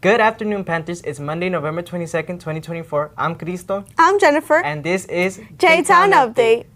Good afternoon, Panthers. It's Monday, November 22nd, 2024. I'm Cristo. I'm Jennifer. And this is J-Town Update.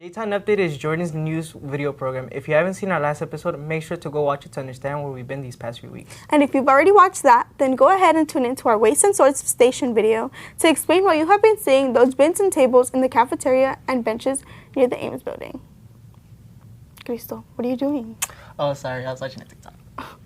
J-Town Update is Jordan's news video program. If you haven't seen our last episode, make sure to go watch it to understand where we've been these past few weeks. And if you've already watched that, then go ahead and tune into our Waste and Sorts Station video to explain why you have been seeing those bins and tables in the cafeteria and benches near the Ames building. Cristo, what are you doing? Oh, sorry. I was watching a TikTok.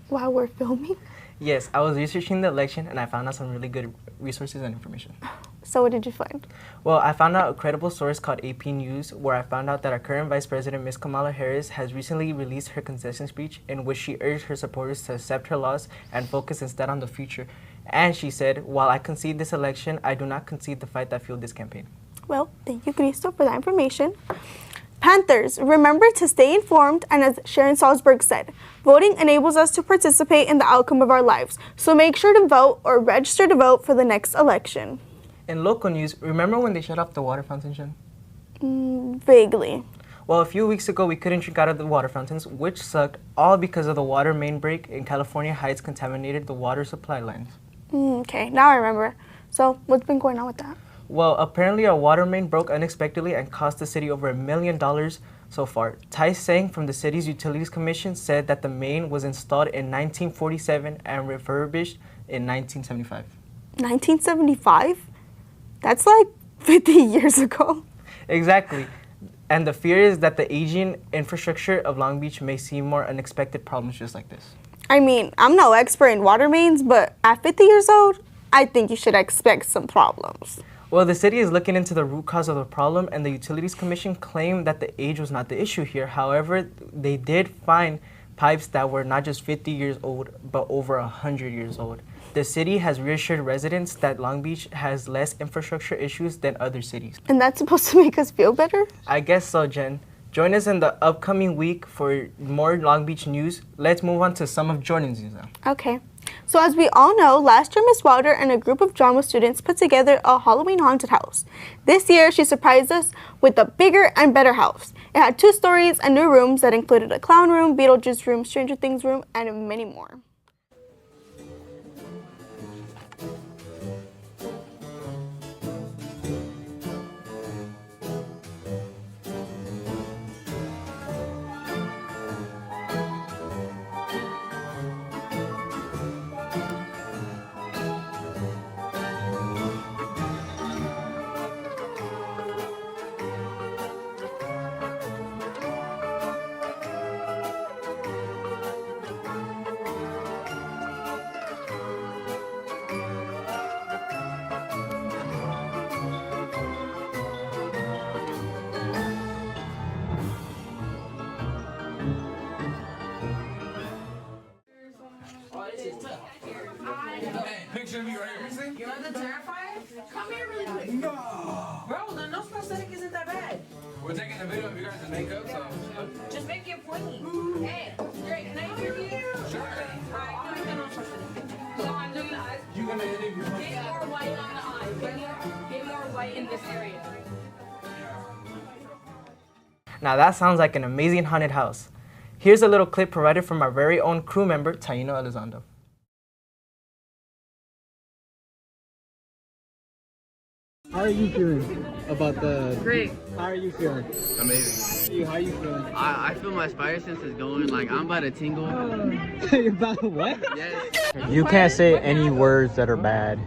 While we're filming? Yes, I was researching the election and I found out some really good resources and information. So what did you find? Well, I found out a credible source called AP News, where I found out that our current Vice President, Ms. Kamala Harris, has recently released her concession speech in which she urged her supporters to accept her loss and focus instead on the future. And she said, while I concede this election, I do not concede the fight that fueled this campaign. Well, thank you, Cristo, for that information. Panthers, remember to stay informed, and as Sharon Salzberg said, voting enables us to participate in the outcome of our lives, so make sure to vote or register to vote for the next election. In local news, remember when they shut off the water fountain, Jen? Vaguely. Well, a few weeks ago, we couldn't drink out of the water fountains, which sucked, all because of the water main break in California Heights contaminated the water supply lines. Okay, now I remember. So what's been going on with that? Well, apparently a water main broke unexpectedly and cost the city over $1 million so far. Tai Sang from the city's Utilities Commission said that the main was installed in 1947 and refurbished in 1975. 1975? That's like 50 years ago. Exactly. And the fear is that the aging infrastructure of Long Beach may see more unexpected problems just like this. I mean, I'm no expert in water mains, but at 50 years old, I think you should expect some problems. Well, the city is looking into the root cause of the problem, and the Utilities Commission claimed that the age was not the issue here. However, they did find pipes that were not just 50 years old, but over 100 years old. The city has reassured residents that Long Beach has less infrastructure issues than other cities. And that's supposed to make us feel better? I guess so, Jen. Join us in the upcoming week for more Long Beach news. Let's move on to some of Jordan's news now. Okay. So as we all know, last year Miss Wilder and a group of drama students put together a Halloween haunted house. This year she surprised us with a bigger and better house. It had 2 stories and new rooms that included a clown room, Beetlejuice room, Stranger Things room, and many more. Picture me right here. You want the Terrifier? Come here really quick. No! Bro, the nose prosthetic isn't that bad. We're taking a video of you guys' makeup, so. Just make it pointy. Hey, great. Can I interview you? Sure. Alright, do the nose prosthetic. So I'm doing the eyes. You gonna interview me? Get more white on the eyes. Get more white in this area. Now that sounds like an amazing haunted house. Here's a little clip provided from our very own crew member, Taino Elizondo. How are you feeling about the... Great. How are you feeling? Amazing. How are you feeling? I feel my spider sense is going, like I'm about to tingle. You're about what? Yes. You can't say any words that are bad.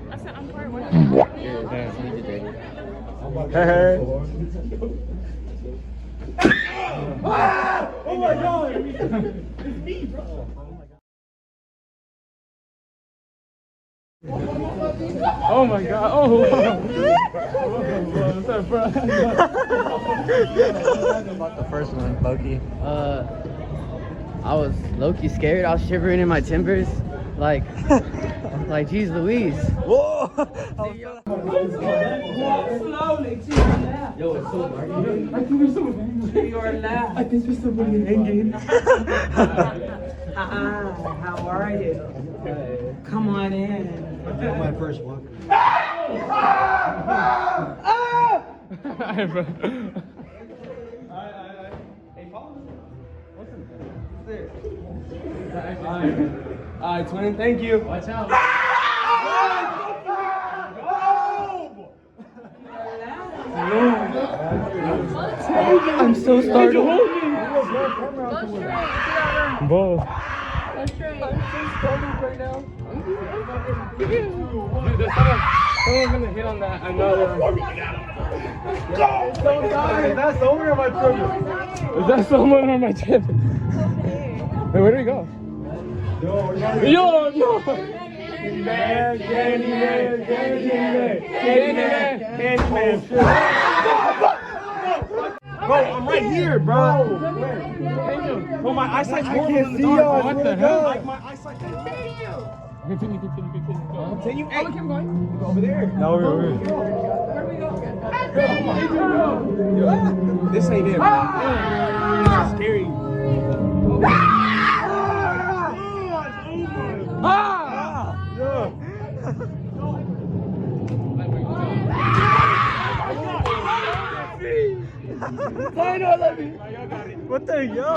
Oh my god! It's me, bro. Oh my god! Oh! What's up, bro? About the first one, Loki. I was low-key scared. I was shivering in my timbers. Like, geez Louise. How are you? Come on in. My first one. Alright, twin, thank you. Watch out. I'm so startled. Bro. Someone's gonna hit on that. I know. Is that someone or my trip? Is that someone or my trip? Wait, where do we go? Yo! Candyman, Candyman, Candyman, Candyman, Candyman. Bro, I'm right here, bro. Bro, my eyesight's horrible in the dark. What the hell? Like, my eyesight's Continue. Continue. Hey, keep going. Go over there. No, we're This ain't it, bro. This is scary. What the yo?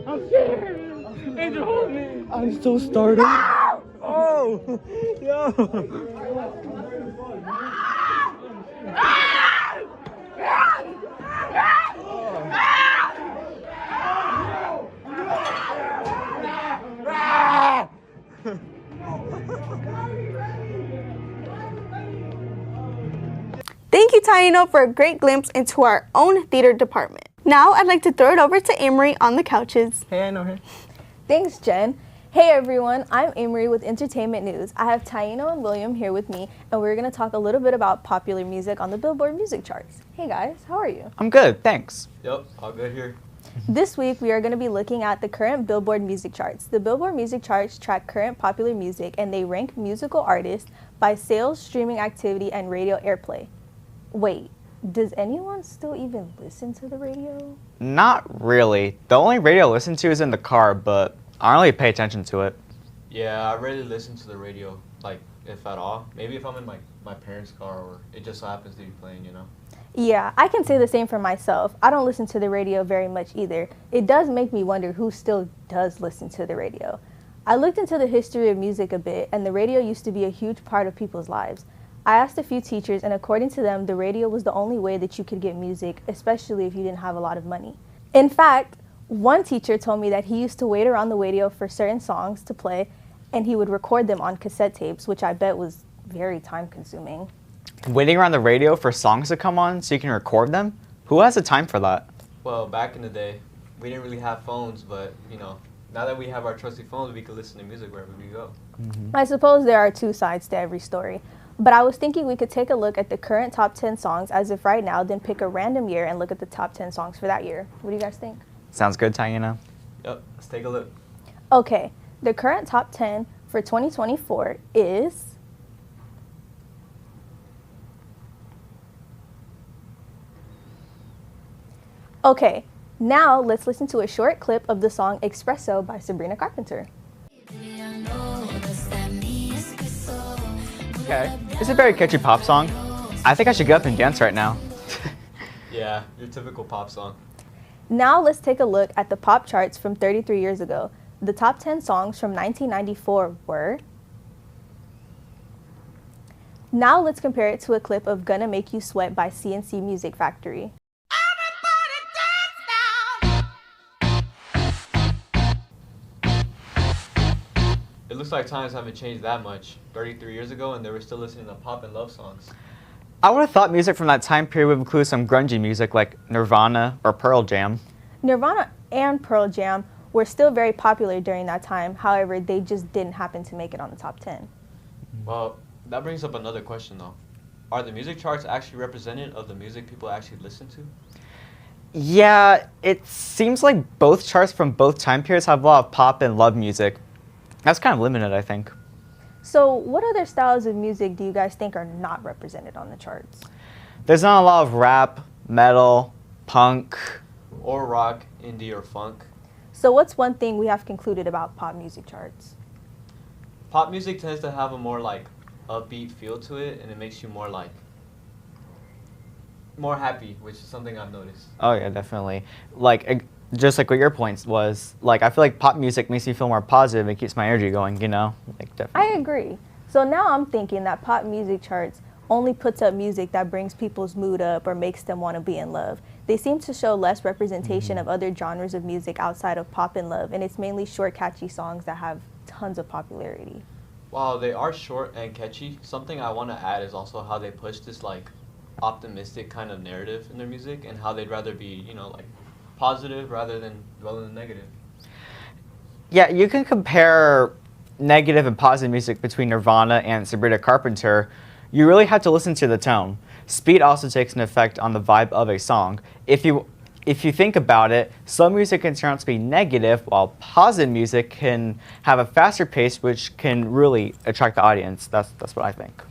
I'm scared. Angel, hold me. I'm so startled. Oh, yo. Thank you, Taino, for a great glimpse into our own theater department. Now I'd like to throw it over to Amory on the couches. Hey, I know her. Thanks, Jen. Hey everyone, I'm Amory with Entertainment News. I have Taino and William here with me, and we're going to talk a little bit about popular music on the Billboard music charts. Hey guys, how are you? I'm good, thanks. Yep, all good here. This week we are going to be looking at the current Billboard music charts. The Billboard music charts track current popular music, and they rank musical artists by sales, streaming activity, and radio airplay. Wait, does anyone still even listen to the radio? Not really. The only radio I listen to is in the car, but I don't really pay attention to it. Yeah, I rarely listen to the radio, like, if at all. Maybe if I'm in my parents' car or it just so happens to be playing, you know? Yeah, I can say the same for myself. I don't listen to the radio very much either. It does make me wonder who still does listen to the radio. I looked into the history of music a bit, and the radio used to be a huge part of people's lives. I asked a few teachers, and according to them, the radio was the only way that you could get music, especially if you didn't have a lot of money. In fact, one teacher told me that he used to wait around the radio for certain songs to play, and he would record them on cassette tapes, which I bet was very time-consuming. Waiting around the radio for songs to come on so you can record them? Who has the time for that? Well, back in the day, we didn't really have phones, but, you know, now that we have our trusty phones, we can listen to music wherever we go. I suppose there are two sides to every story. But I was thinking we could take a look at the current top 10 songs as of right now, then pick a random year and look at the top 10 songs for that year. What do you guys think? Sounds good, Taina. Yep, let's take a look. Okay, the current top 10 for 2024 is... Okay, now let's listen to a short clip of the song Espresso by Sabrina Carpenter. Okay. It's a very catchy pop song. I think I should get up and dance right now. Yeah, your typical pop song. Now let's take a look at the pop charts from 33 years ago. The top 10 songs from 1994 were... Now let's compare it to a clip of Gonna Make You Sweat by CNC Music Factory. It looks like times haven't changed that much. 33 years ago, and they were still listening to pop and love songs. I would have thought music from that time period would include some grungy music like Nirvana or Pearl Jam. Nirvana and Pearl Jam were still very popular during that time. However, they just didn't happen to make it on the top 10. Well, that brings up another question though. Are the music charts actually representative of the music people actually listen to? Yeah, it seems like both charts from both time periods have a lot of pop and love music. That's kind of limited, I think. So, what other styles of music do you guys think are not represented on the charts? There's not a lot of rap, metal, punk. Or rock, indie, or funk. So, what's one thing we have concluded about pop music charts? Pop music tends to have a more like upbeat feel to it, and it makes you more like more happy, which is something I've noticed. Oh yeah, definitely. Like just like what your point was. Like I feel like pop music makes me feel more positive. It keeps my energy going. You know, like definitely. I agree. So now I'm thinking that pop music charts only puts up music that brings people's mood up or makes them want to be in love. They seem to show less representation of other genres of music outside of pop and love, and it's mainly short, catchy songs that have tons of popularity. While they are short and catchy, something I want to add is also how they push this like optimistic kind of narrative in their music, and how they'd rather be, you know, like positive rather than dwell in the negative. Yeah, you can compare negative and positive music between Nirvana and Sabrina Carpenter. You really have to listen to the tone. Speed also takes an effect on the vibe of a song. If you think about it, some music can turn out to be negative, while positive music can have a faster pace, which can really attract the audience. That's what I think.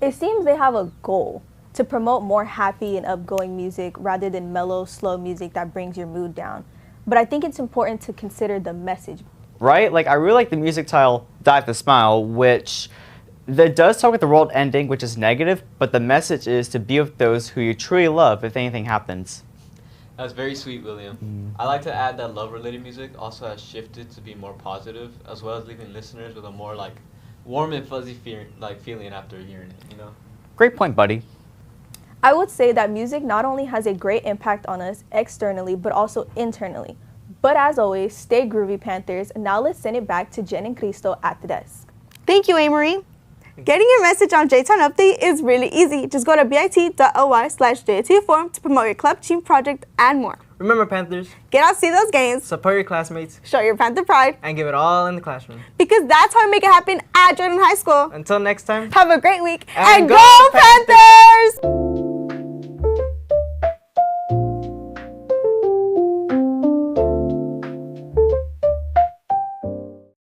It seems they have a goal to promote more happy and upgoing music rather than mellow, slow music that brings your mood down. But I think it's important to consider the message. Right? Like, I really like the music title, Dive to Smile, which that does talk about the world ending, which is negative, but the message is to be with those who you truly love if anything happens. That's very sweet, William. I like to add that love-related music also has shifted to be more positive, as well as leaving listeners with a more like warm and fuzzy feeling after hearing it, you know? Great point, buddy. I would say that music not only has a great impact on us externally, but also internally. But as always, stay groovy, Panthers. Now let's send it back to Jen and Cristo at the desk. Thank you, Amory. Getting your message on J-Town Update is really easy. Just go to bit.ly/JT forum to promote your club, team, project, and more. Remember, Panthers, Get out, see those games, support your classmates, show your Panther pride, and give it all in the classroom. because that's how we make it happen at Jordan High School. Until next time. Have a great week, And and go go Panthers!